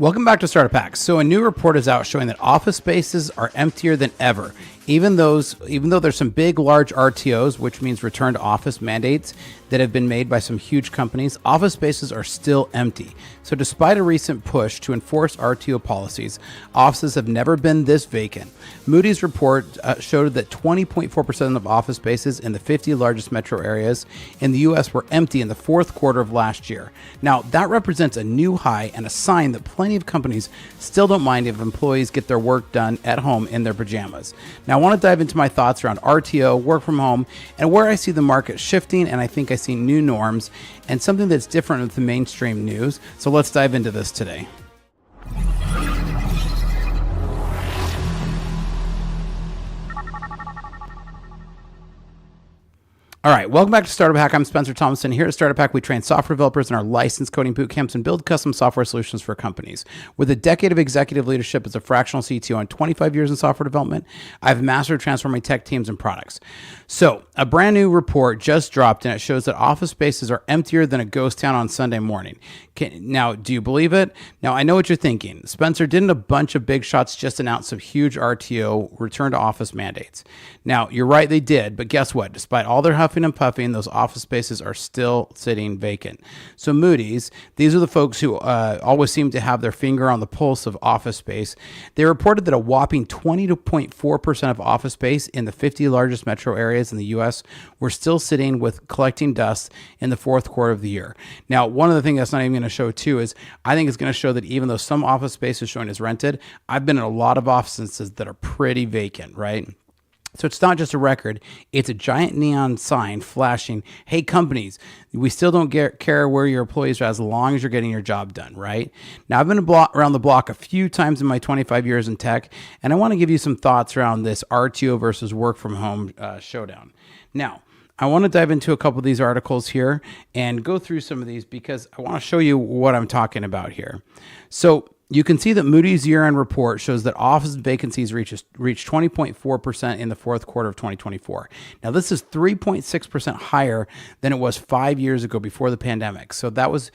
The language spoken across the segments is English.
Welcome back to Startup Hacks. So a new report is out showing that office spaces are emptier than ever. Even though there's some big, large RTOs, which means return to office mandates that have been made by some huge companies, office spaces are still empty. So despite a recent push to enforce RTO policies, offices have never been this vacant. Moody's report showed that 20.4% of office spaces in the 50 largest metro areas in the U.S. were empty in the fourth quarter of last year. Now, that represents a new high and a sign that plenty of companies still don't mind if employees get their work done at home in their pajamas. Now, I want to dive into my thoughts around RTO, work from home, and where I see the market shifting, and I think I see new norms and something that's different with the mainstream news. So let's dive into this today. All right, welcome back to Startup Hack. I'm Spencer Thompson. Here at Startup Hack, we train software developers in our licensed coding boot camps and build custom software solutions for companies. With a decade of executive leadership as a fractional CTO and 25 years in software development, I've mastered transforming tech teams and products. So, a brand new report just dropped, and it shows that office spaces are emptier than a ghost town on Sunday morning. Now, do you believe it? Now, I know what you're thinking. Spencer, didn't a bunch of big shots just announce some huge RTO return to office mandates? Now, you're right, they did, but guess what? Despite all their huffing and puffing, those office spaces are still sitting vacant. So Moody's, these are the folks who always seem to have their finger on the pulse of office space. They reported that a whopping 20.4% of office space in the 50 largest metro areas in the U.S. were still sitting with collecting dust in the fourth quarter of the year. Now, one of the things that's not even going to show too is I think it's going to show that even though some office space is showing as rented, I've been in a lot of offices that are pretty vacant, right? So it's not just a record, it's a giant neon sign flashing, hey companies, we still don't care where your employees are as long as you're getting your job done, right? Now, I've been around the block a few times in my 25 years in tech, and I want to give you some thoughts around this RTO versus work from home showdown. Now, I want to dive into a couple of these articles here and go through some of these because I want to show you what I'm talking about here. So you can see that Moody's year-end report shows that office vacancies reached 20.4% in the fourth quarter of 2024. Now, this is 3.6% higher than it was 5 years ago before the pandemic. So that was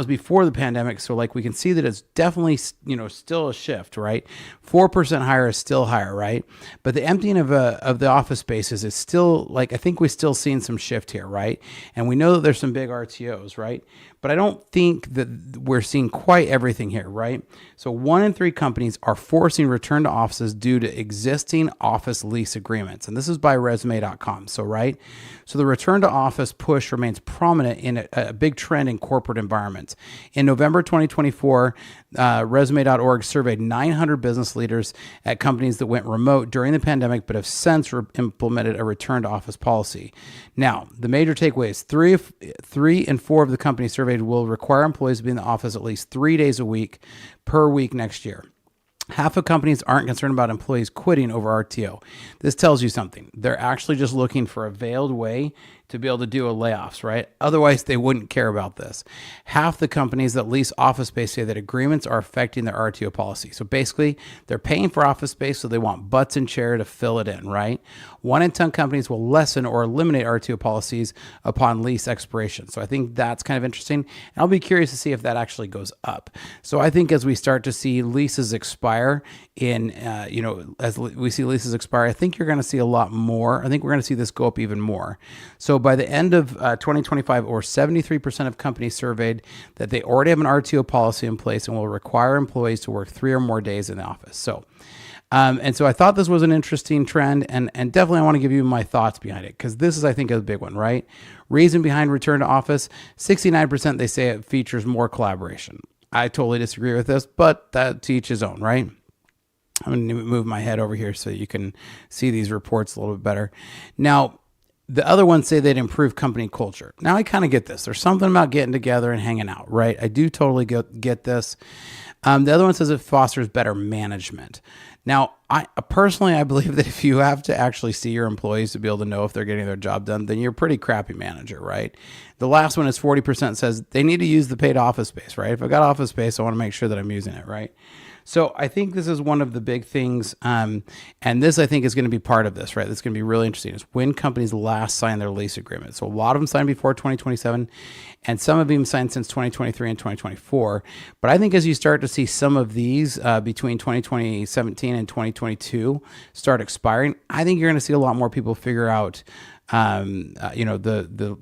before the pandemic. So like we can see that it's definitely, still a shift, right? 4% higher is still higher, right? But the emptying of the office spaces is still I think we're still seeing some shift here, right? And we know that there's some big RTOs, right? But I don't think that we're seeing quite everything here, right? So 1 in 3 companies are forcing return to offices due to existing office lease agreements. And this is by resume.com. So the return to office push remains prominent in a big trend in corporate environments. In November 2024, resume.org surveyed 900 business leaders at companies that went remote during the pandemic, but have since implemented a return to office policy. Now, the major takeaway is 3 in 4 of the companies surveyed will require employees to be in the office at least 3 days a week per week next year. Half of companies aren't concerned about employees quitting over RTO. This tells you something. They're actually just looking for a veiled way to be able to do a layoffs, right? Otherwise, they wouldn't care about this. Half the companies that lease office space say that agreements are affecting their RTO policy. So basically, they're paying for office space, so they want butts and chair to fill it in, right? 1 in 10 companies will lessen or eliminate RTO policies upon lease expiration. So I think that's kind of interesting. And I'll be curious to see if that actually goes up. So I think as we start to see leases expire as we see leases expire, I think you're going to see a lot more. I think we're going to see this go up even more. So by the end of 2025, over 73% of companies surveyed that they already have an RTO policy in place and will require employees to work 3 or more days in the office. So I thought this was an interesting trend, and definitely I want to give you my thoughts behind it, because this is, I think, a big one, right? Reason behind return to office, 69% they say it features more collaboration. I totally disagree with this, but that to each his own, right? I'm going to move my head over here so you can see these reports a little bit better. Now, the other ones say they'd improve company culture. Now, I kind of get this. There's something about getting together and hanging out, right? I do totally get this. The other one says it fosters better management. Now, I believe that if you have to actually see your employees to be able to know if they're getting their job done, then you're a pretty crappy manager, right? The last one is 40% says they need to use the paid office space, right? If I got office space, I want to make sure that I'm using it, right? So I think this is one of the big things, and this I think is going to be part of this, right? That's going to be really interesting. Is when companies last sign their lease agreement. So a lot of them signed before 2027, and some have even signed since 2023 and 2024. But I think as you start to see some of these between 2017 and 2022 start expiring, I think you're going to see a lot more people figure out, the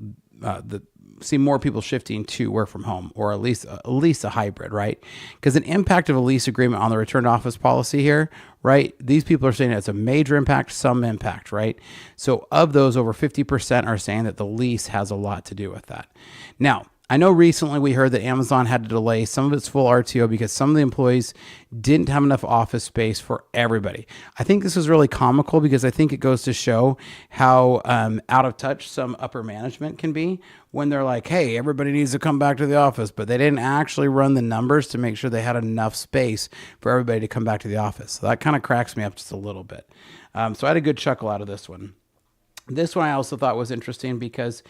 see more people shifting to work from home, or at least a hybrid, right? Because an impact of a lease agreement on the return to office policy here, right? These people are saying it's a major impact, some impact, right? So of those, over 50% are saying that the lease has a lot to do with that. Now, I know recently we heard that Amazon had to delay some of its full RTO because some of the employees didn't have enough office space for everybody. I think this is really comical because I think it goes to show how out of touch some upper management can be when they're like, hey, everybody needs to come back to the office, but they didn't actually run the numbers to make sure they had enough space for everybody to come back to the office. So that kind of cracks me up just a little bit. So I had a good chuckle out of this one. This one I also thought was interesting because,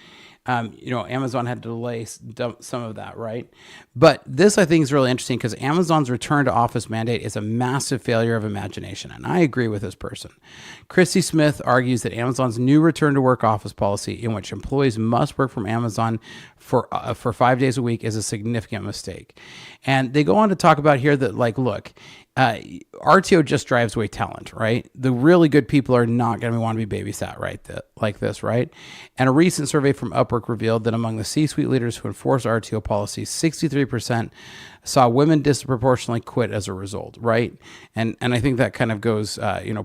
Amazon had to delay some of that, right? But this I think is really interesting because Amazon's return to office mandate is a massive failure of imagination. And I agree with this person. Christy Smith argues that Amazon's new return to work office policy, in which employees must work from Amazon for 5 days a week, is a significant mistake. And they go on to talk about here that, like, look, RTO just drives away talent, right? The really good people are not going to want to be babysat, right? Like this, right? And a recent survey from Upwork revealed that among the C-suite leaders who enforce RTO policies, 63% saw women disproportionately quit as a result, right? And I think that kind of goes,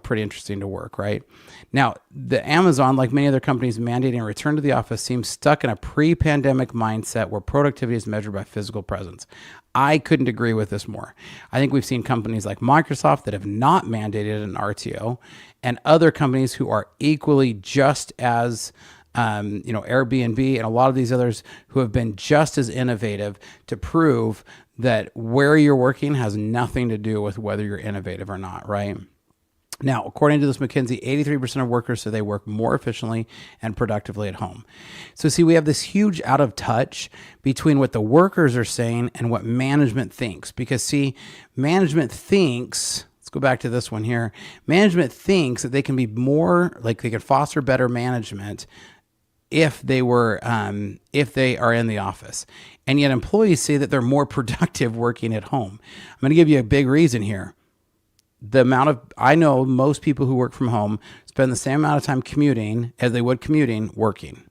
pretty interesting to work, right? Now, the Amazon, like many other companies mandating a return to the office, seems stuck in a pre-pandemic mindset where productivity is measured by physical presence. I couldn't agree with this more. I think we've seen companies like Microsoft that have not mandated an RTO, and other companies who are equally just as, Airbnb and a lot of these others who have been just as innovative to prove that where you're working has nothing to do with whether you're innovative or not, right? Now, according to this McKinsey, 83% of workers say they work more efficiently and productively at home. So see, we have this huge out of touch between what the workers are saying and what management thinks. Because see, management thinks, let's go back to this one here. Management thinks that they can be more, like they can foster better management if they are in the office. And yet employees say that they're more productive working at home. I'm going to give you a big reason here. I know most people who work from home spend the same amount of time commuting as they would commuting working.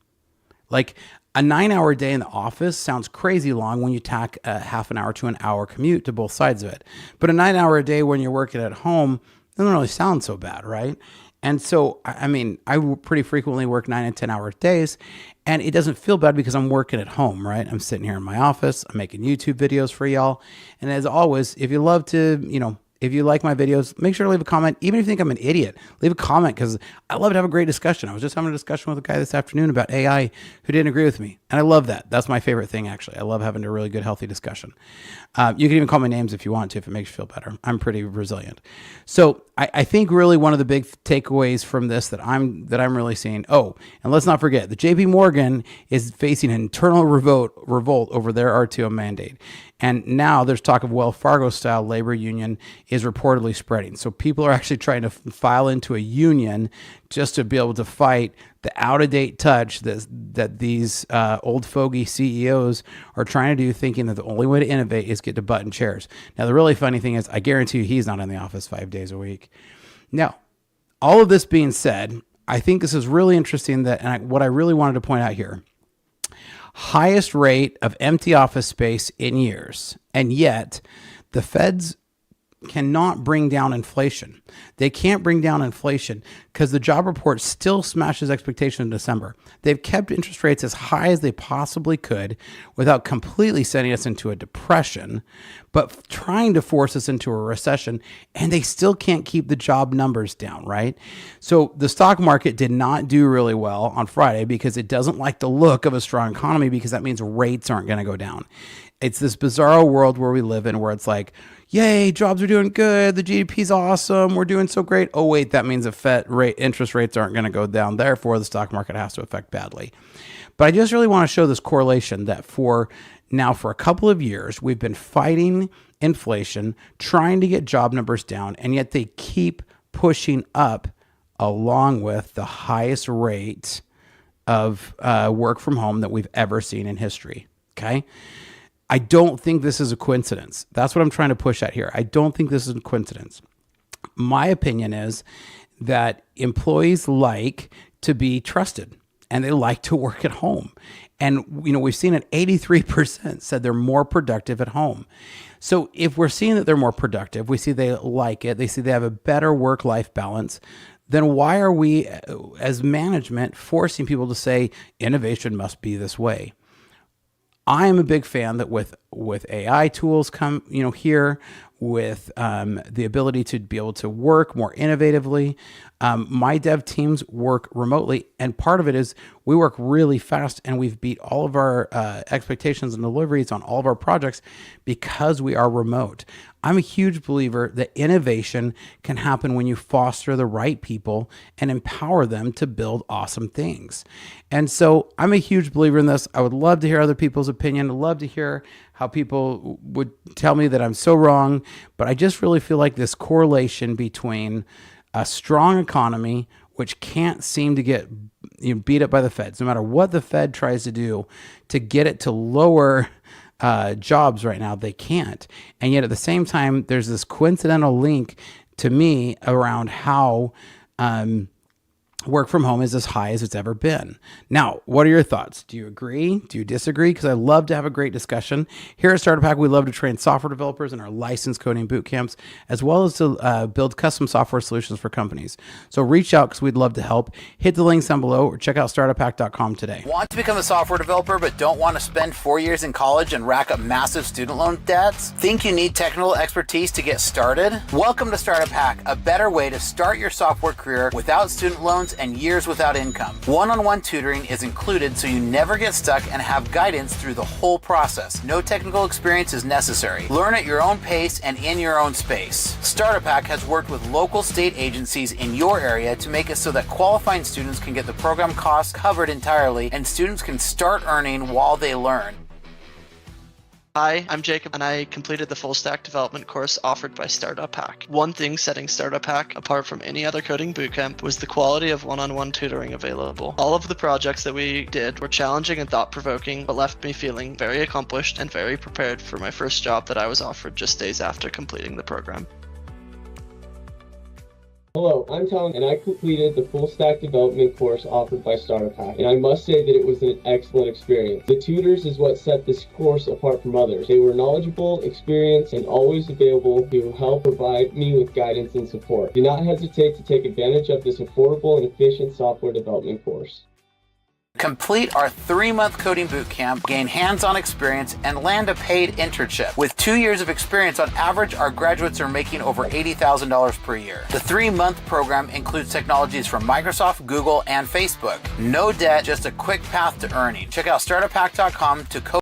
Like a 9-hour day in the office sounds crazy long when you tack a half an hour to an hour commute to both sides of it. But a 9-hour day when you're working at home doesn't really sound so bad, right? And so, I pretty frequently work 9 and 10-hour days, and it doesn't feel bad because I'm working at home, right? I'm sitting here in my office, I'm making YouTube videos for y'all. And as always, if you love to, if you like my videos, make sure to leave a comment. Even if you think I'm an idiot, leave a comment because I love to have a great discussion. I was just having a discussion with a guy this afternoon about AI who didn't agree with me. And I love that. That's my favorite thing, actually. I love having a really good, healthy discussion. You can even call my names if you want to, if it makes you feel better. I'm pretty resilient. So I think really one of the big takeaways from this that I'm really seeing, and let's not forget, the JP Morgan is facing an internal revolt over their RTO mandate. And now there's talk of Wells Fargo style labor union is reportedly spreading. So people are actually trying to file into a union just to be able to fight the out-of-date touch that these old fogey CEOs are trying to do, thinking that the only way to innovate is get to button chairs. Now, the really funny thing is, I guarantee you he's not in the office 5 days a week. Now, all of this being said, I think this is really interesting what I really wanted to point out here. Highest rate of empty office space in years, and yet the Feds cannot bring down inflation. They can't bring down inflation because the job report still smashes expectations in December. They've kept interest rates as high as they possibly could without completely sending us into a depression, but trying to force us into a recession, and they still can't keep the job numbers down, right? So the stock market did not do really well on Friday because it doesn't like the look of a strong economy, because that means rates aren't going to go down. It's this bizarre world where we live in where it's like, yay, jobs are doing good, the GDP's awesome, we're doing so great. Oh wait, that means the interest rates aren't going to go down, therefore the stock market has to affect badly. But I just really want to show this correlation that for Now, for a couple of years, we've been fighting inflation, trying to get job numbers down, and yet they keep pushing up along with the highest rate of work from home that we've ever seen in history. Okay. I don't think this is a coincidence. That's what I'm trying to push at here. I don't think this is a coincidence. My opinion is that employees like to be trusted and they like to work at home. And, we've seen it 83% said they're more productive at home. So if we're seeing that they're more productive, we see they like it, they see they have a better work-life balance, then why are we as management forcing people to say innovation must be this way? I am a big fan that with AI tools come, here with the ability to be able to work more innovatively. My dev teams work remotely, and part of it is we work really fast, and we've beat all of our expectations and deliveries on all of our projects because we are remote. I'm a huge believer that innovation can happen when you foster the right people and empower them to build awesome things. And so I'm a huge believer in this. I would love to hear other people's opinion. I'd love to hear how people would tell me that I'm so wrong, but I just really feel like this correlation between a strong economy, which can't seem to get beat up by the feds, no matter what the Fed tries to do to get it to lower jobs right now, they can't. And yet at the same time, there's this coincidental link to me around how work from home is as high as it's ever been. Now, what are your thoughts? Do you agree? Do you disagree? Because I love to have a great discussion. Here at Startup Hack, we love to train software developers in our licensed coding boot camps, as well as to build custom software solutions for companies. So reach out because we'd love to help. Hit the links down below or check out startuphack.com today. Want to become a software developer but don't want to spend 4 years in college and rack up massive student loan debts? Think you need technical expertise to get started? Welcome to Startup Hack, a better way to start your software career without student loans and years without income. One-on-one tutoring is included so you never get stuck and have guidance through the whole process. No technical experience is necessary. Learn at your own pace and in your own space. Startup Hack has worked with local state agencies in your area to make it so that qualifying students can get the program costs covered entirely and students can start earning while they learn. Hi, I'm Jacob, and I completed the full stack development course offered by Startup Hack. One thing setting Startup Hack apart from any other coding bootcamp was the quality of one-on-one tutoring available. All of the projects that we did were challenging and thought-provoking, but left me feeling very accomplished and very prepared for my first job that I was offered just days after completing the program. Hello, I'm Tom, and I completed the full stack development course offered by Startup Hack, and I must say that it was an excellent experience. The tutors is what set this course apart from others. They were knowledgeable, experienced, and always available to help provide me with guidance and support. Do not hesitate to take advantage of this affordable and efficient software development course. Complete our 3-month coding bootcamp, gain hands-on experience, and land a paid internship. With 2 years of experience, on average, our graduates are making over $80,000 per year. The 3-month program includes technologies from Microsoft, Google, and Facebook. No debt, just a quick path to earning. Check out startuphack.com to code